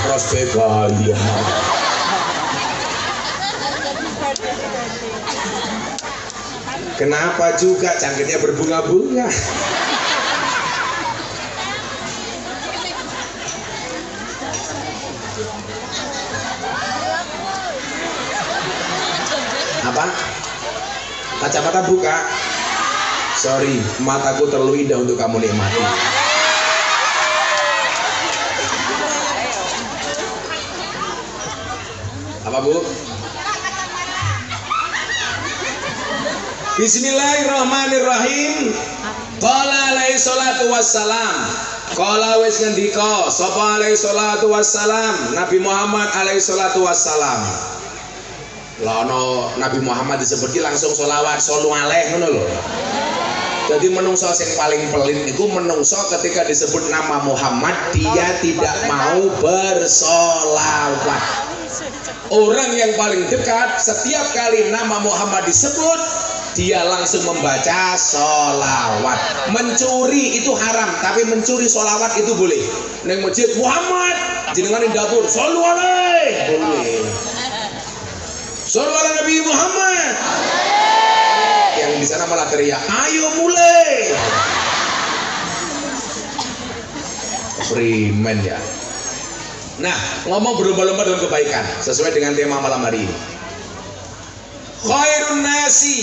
Pros Bebaya. Kenapa juga cangkirnya berbunga-bunga? Apa? Kacamata buka. Sorry, mataku terlalu indah untuk kamu nikmati. Apa Bu? Bismillahirrahmanirrahim. Qala alaihi salatu wassalam. Qala wis ngendika sapa alaihi salatu wassalam, Nabi Muhammad alaihi salatu wassalam. Lono Nabi Muhammad disebut langsung sholawat sallu alaih ngono lho. Jadi menungso sing paling pelit itu menungso ketika disebut nama Muhammad dia tidak mau bersolawat. Orang yang paling dekat setiap kali nama Muhammad disebut dia langsung membaca sholawat. Mencuri itu haram, tapi mencuri sholawat itu boleh. Neng masjid Muhammad jenengan di dapur sallu alaih boleh. Sallu ala Nabi Muhammad. Yang di sana malah teriak, ayo mulai. Freeman ya. Nah, ngomong berlomba-lomba dalam kebaikan sesuai dengan tema malam hari ini. Khairun nasi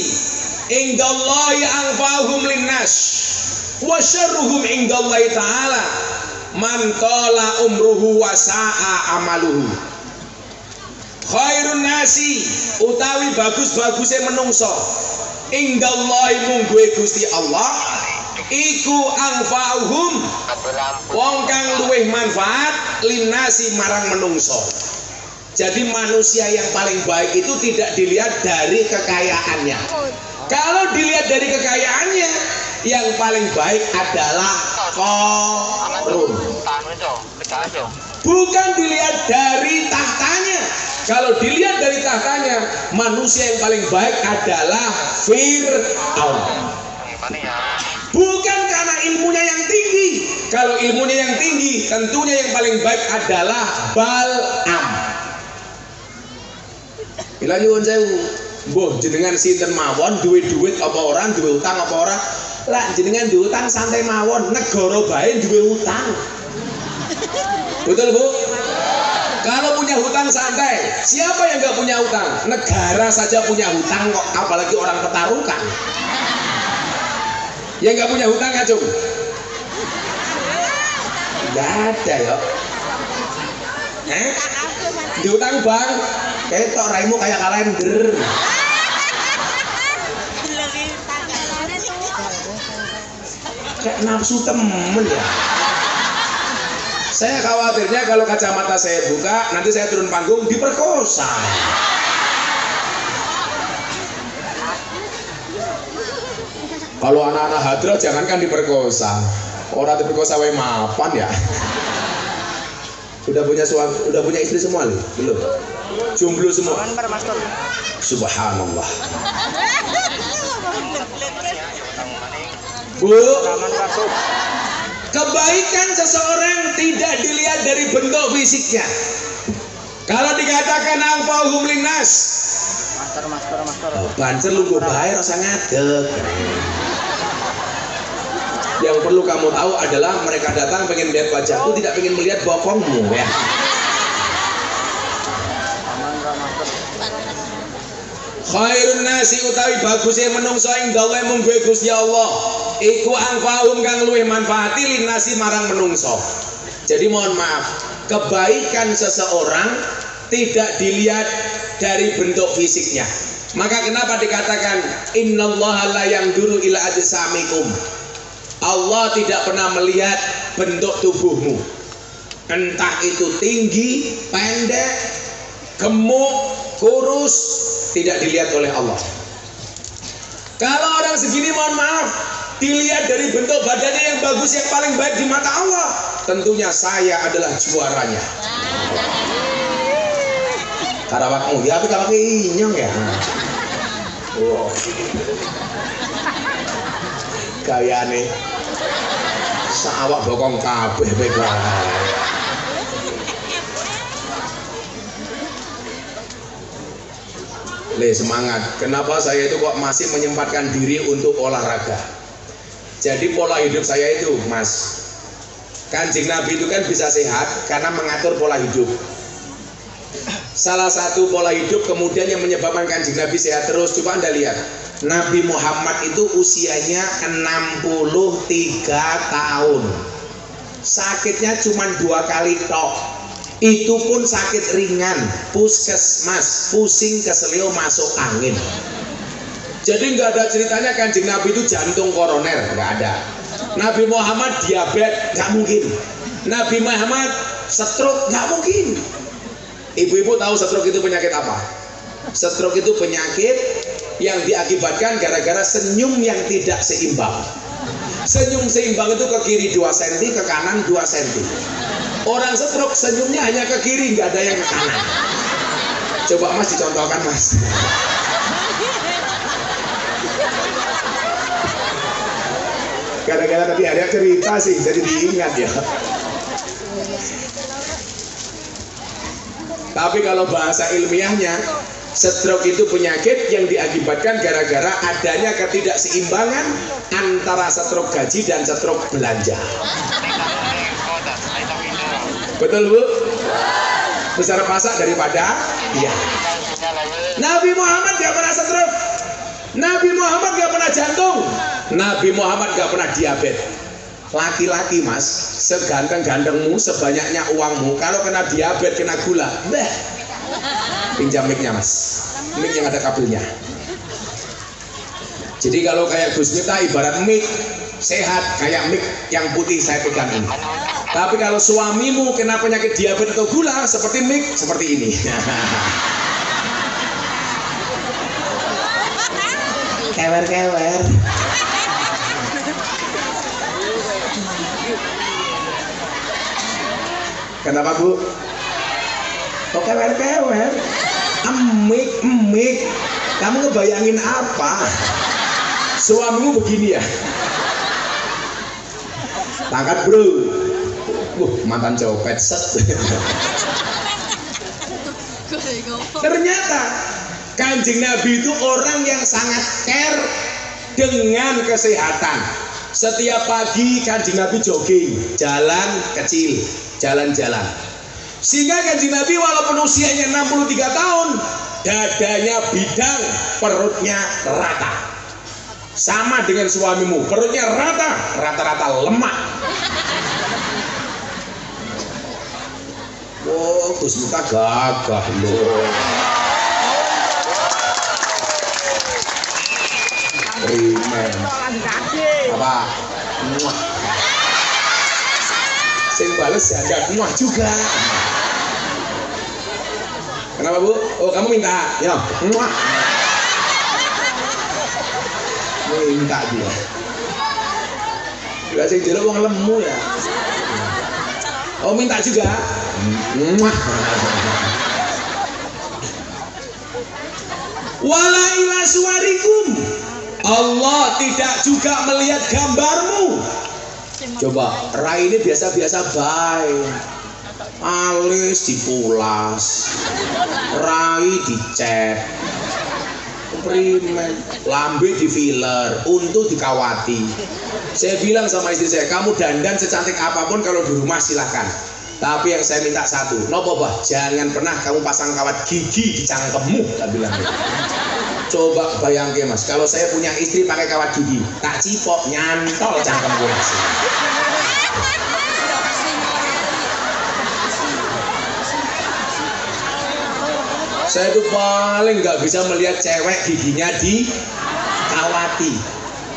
indallahi anfa'uhum linnas wa syarruhum indallahi ta'ala man tala umruhu wa sa'a amaluhu. Khairun nasi utawi bagus-bagusnya menungso indallahi mungguhe Gusti Allah iku anfa'uhum wong kang luwih manfaat linasi marang menungso. Jadi manusia yang paling baik itu tidak dilihat dari kekayaannya. Kalau dilihat dari kekayaannya, yang paling baik adalah Qarun. Bukan dilihat dari tahtanya. Kalau dilihat dari tahtanya, manusia yang paling baik adalah Fir'aun. Bukan karena ilmunya yang tinggi. Kalau ilmunya yang tinggi, tentunya yang paling baik adalah Bal'am. Bila nyuwun sewu, mbuh jenengan sinten mawon duwe duit apa ora, duwe utang apa ora? Lah jenengan duwe utang santai mawon, negara bae duwe utang. Betul Bu? Kalau punya hutang santai, siapa yang nggak punya hutang? Negara saja punya hutang kok, apalagi orang pertaruhkan. Yang nggak punya hutang acung? Nggak ada ya. Dihutang bang, ketok raimu kayak kalender. Kayak nafsu temen ya. Saya khawatirnya kalau kacamata saya buka, nanti saya turun panggung diperkosa. Kalau anak-anak hadroh jangankan diperkosa, orang diperkosa wae mapan ya. Udah punya suami, udah punya istri semua nih? Belum? Jomblo semua? Subhanallah. Bu, kebaikan seseorang tidak dilihat dari bentuk fisiknya. Kalau dikatakan anfa'uhum linnas, bancer lu gue bae rasa ngadeg. Yang perlu kamu tahu adalah mereka datang pengen lihat wajahku, tidak pengen melihat bokongmu ya. Khairun nasi utawi bagusnya menungso ing dawe mungguhe Gusti Allah iku anfa'um kang luwih manfaati linasi marang menungso. Jadi mohon maaf, kebaikan seseorang tidak dilihat dari bentuk fisiknya. Maka kenapa dikatakan innallaha la yanzuru ila ajsamikum. Allah tidak pernah melihat bentuk tubuhmu. Entah itu tinggi, pendek, gemuk, kurus, tidak dilihat oleh Allah. Kalau orang segini mohon maaf, dilihat dari bentuk badannya yang bagus, yang paling baik di mata Allah, tentunya saya adalah juaranya. Karawakmu ya, tapi kalau inyong ya. Wow. Gayane sawak bokong kabeh bae. Semangat. Kenapa saya itu kok masih menyempatkan diri untuk olahraga? Jadi pola hidup saya itu, Mas, Kanjeng Nabi itu kan bisa sehat karena mengatur pola hidup. Salah satu pola hidup kemudian yang menyebabkan Kanjeng Nabi sehat terus, coba Anda lihat. Nabi Muhammad itu usianya 63 tahun. Sakitnya cuma 2 kali tok. Itu pun sakit ringan, puskesmas, pusing keselio masuk angin. Jadi nggak ada ceritanya Kanjeng Nabi itu jantung koroner, nggak ada. Nabi Muhammad diabetes, nggak mungkin. Nabi Muhammad stroke, nggak mungkin. Ibu-ibu tahu stroke itu penyakit apa? Stroke itu penyakit yang diakibatkan gara-gara senyum yang tidak seimbang. Senyum seimbang itu ke kiri 2 cm, ke kanan 2 cm. Orang stroke senyumnya hanya ke kiri, nggak ada yang ke kanan. Coba Mas dicontohkan, Mas. Gara-gara tadi ada cerita sih, jadi diingat ya. Tapi kalau bahasa ilmiahnya, stroke itu penyakit yang diakibatkan gara-gara adanya ketidakseimbangan antara stroke gaji dan stroke belanja. Betul Bu? Besar pasak daripada iya. Nabi Muhammad gak pernah stroke, Nabi Muhammad gak pernah jantung, Nabi Muhammad gak pernah diabetes. Laki-laki Mas, seganteng-gantengmu, sebanyaknya uangmu, kalau kena diabetes, kena gula, beh. Pinjam mic-nya Mas, mic yang ada kabelnya. Jadi kalau kayak Gus Miftah ibarat mic sehat, kayak mic yang putih saya pegang ini. Tapi kalau suamimu kena penyakit diabetes atau gula, seperti mic seperti ini. Kewer-kewer. Kenapa Bu? Kok kewer-kewer? Emik. Kamu ngebayangin apa? Suamimu begini ya? Tangkat bro. Mantan copet set. Ternyata Kanjeng Nabi itu orang yang sangat care dengan kesehatan. Setiap pagi Kanjeng Nabi jogging, jalan kecil, jalan-jalan. Sehingga Kanjeng Nabi walaupun usianya 63 tahun, dadanya bidang, perutnya rata. Sama dengan suamimu, perutnya rata-rata lemak. Oh, Gus Miftah gagah loh. Primen. Apa? Muah. Sing bales janda muah juga. Kenapa Bu? Oh kamu minta? Ya. Muah. Minta dia. Gak sing jero wong lemu ya. Oh minta juga. Muah. Wala ila suwarikum. Allah tidak juga melihat gambarmu. Coba, rai ini biasa-biasa baik. Alis dipulas, rai dicat, primen, lambe di filler, untu dikawati. Saya bilang sama istri saya, kamu dandan secantik apapun kalau di rumah silahkan. Tapi yang saya minta satu, nopo bah, jangan pernah kamu pasang kawat gigi di cangkemmu, tak bilang. Coba bayangke Mas, kalau saya punya istri pakai kawat gigi, tak cipok nyantol cangkemku Mas. Saya itu paling nggak bisa melihat cewek giginya dikawati.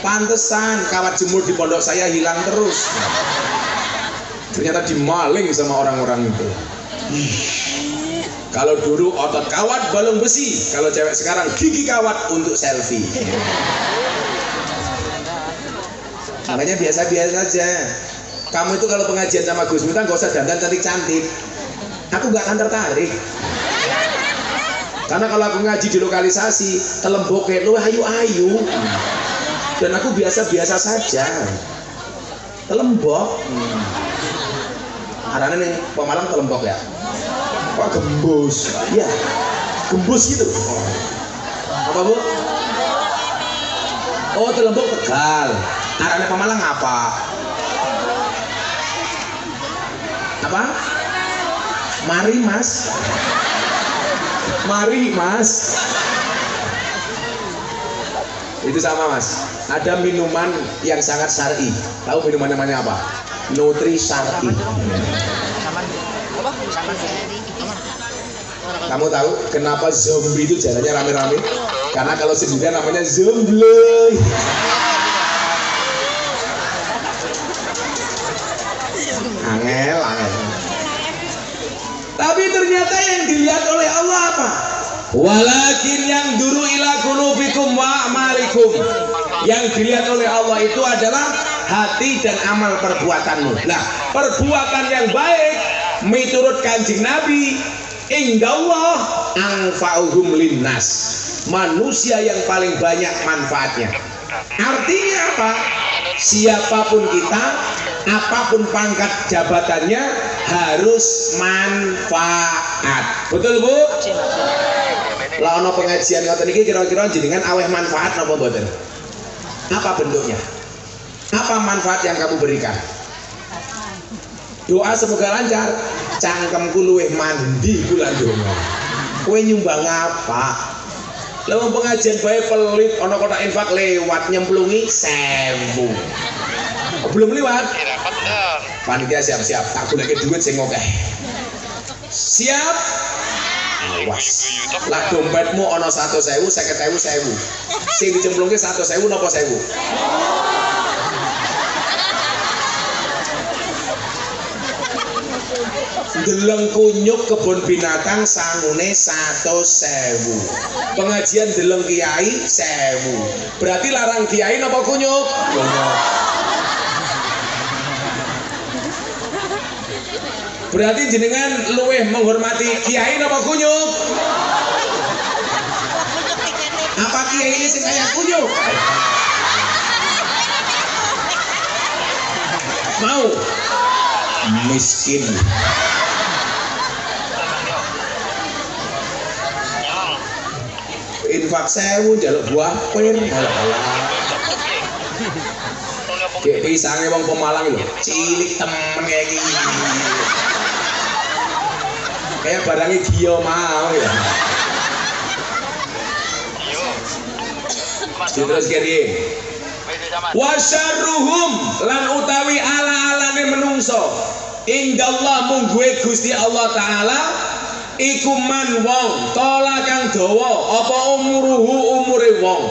Pantesan kawat jemur di pondok saya hilang terus. Ternyata dimaling sama orang-orang itu. Kalau dulu otot kawat balung besi, kalau cewek sekarang gigi kawat untuk selfie. Makanya biasa-biasa saja. Kamu itu kalau pengajian sama Gus Miftah gak usah dandan cantik-cantik. Aku gak akan tertarik. Karena kalau aku ngaji di lokalisasi, telemboke lu ayu-ayu. Dan aku biasa-biasa saja. Telembok. Karena nih Pemalang telembok ya. Kok gembus? Ya, gembus gitu. Apa Bu? Oh, Telembuk Tegal. Arane Pemalang apa? Apa? Mari Mas. Mari Mas. Itu sama Mas. Ada minuman yang sangat syar'i. Tahu minuman namanya apa? Nutri syar'i. Kamu tahu kenapa zombie itu jalannya rame-rame? Karena kalau sendirian namanya zombie. Angel. Tapi ternyata yang dilihat oleh Allah apa? Walakin yang duru ila qulubikum wa amalikum. Yang dilihat oleh Allah itu adalah hati dan amal perbuatanmu. Nah, perbuatan yang baik miturut Kanjeng Nabi, indallah anfa'uhum linnas. Manusia yang paling banyak manfaatnya. Artinya apa? Siapapun kita, apapun pangkat jabatannya harus manfaat. Betul Bu? Lah ono pengajian ngoten iki kira-kira jenengan aweh manfaat napa mboten? Apa bentuknya? Apa manfaat yang kamu berikan? Doa semoga lancar. Cangkemku luweh mandi kula ndonga. Kowe nyumbang apa? Lah pengajian bae pelit ana kotak infak lewat nyemplungi 1000. Oh, belum lewat? Panitia siap-siap, tak goleke duit sing akeh. Siap? Awas. Lah dompetmu ana 100.000, 50.000, 1.000. Sing dicemplungke 100.000 napa 1.000? Deleng kunyuk kebun binatang sangune 100.000. Pengajian deleng kiai 1.000. Berarti larang kiai napa kunyuk? Berarti jenengan luweh menghormati kiai napa kunyuk? Apa kiai ini sing kaya kunyuk? Mau miskin. Infak 1.000 njaluk buah pir. Kayak pisange wong Pemalang lho, cilik temen kayak gini. Kayak barangnya dia mau ya. Terus kiri. Wasyarruhum lan utawi ala-alane menungso. Indallah mung gue Gusti Allah Ta'ala iku man wong tola kang dawa apa umuruhu umure wong.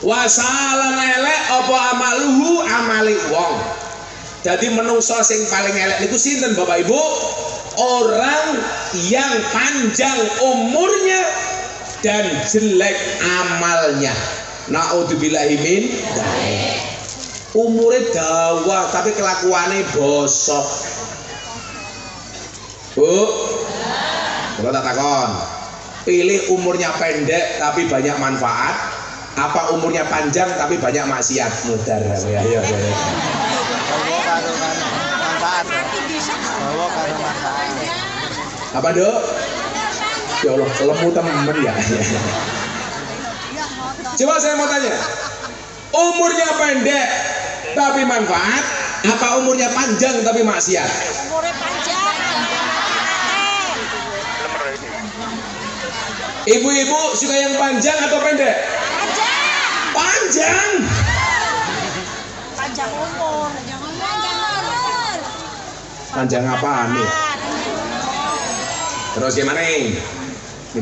Wasalan elek apa amaluhu amali wong. Jadi menungso sing paling elek niku sinten Bapak Ibu? Orang yang panjang umurnya dan jelek amalnya. Naudzubillahi min dzalik. Umure dawa tapi kelakuane bosok. Bu, kalau tak takon, pilih umurnya pendek tapi banyak manfaat, apa umurnya panjang tapi banyak maksiat? Mudar ya, ya. Apa Dok? Ya Allah, lemu temen ya. Coba saya mau tanya, umurnya pendek tapi manfaat, apa umurnya panjang tapi maksiat? Umurnya panjang. Ibu-ibu suka yang panjang atau pendek? Panjang. Panjang. Panjang umur. Panjang apa nih? Terus gimana nih?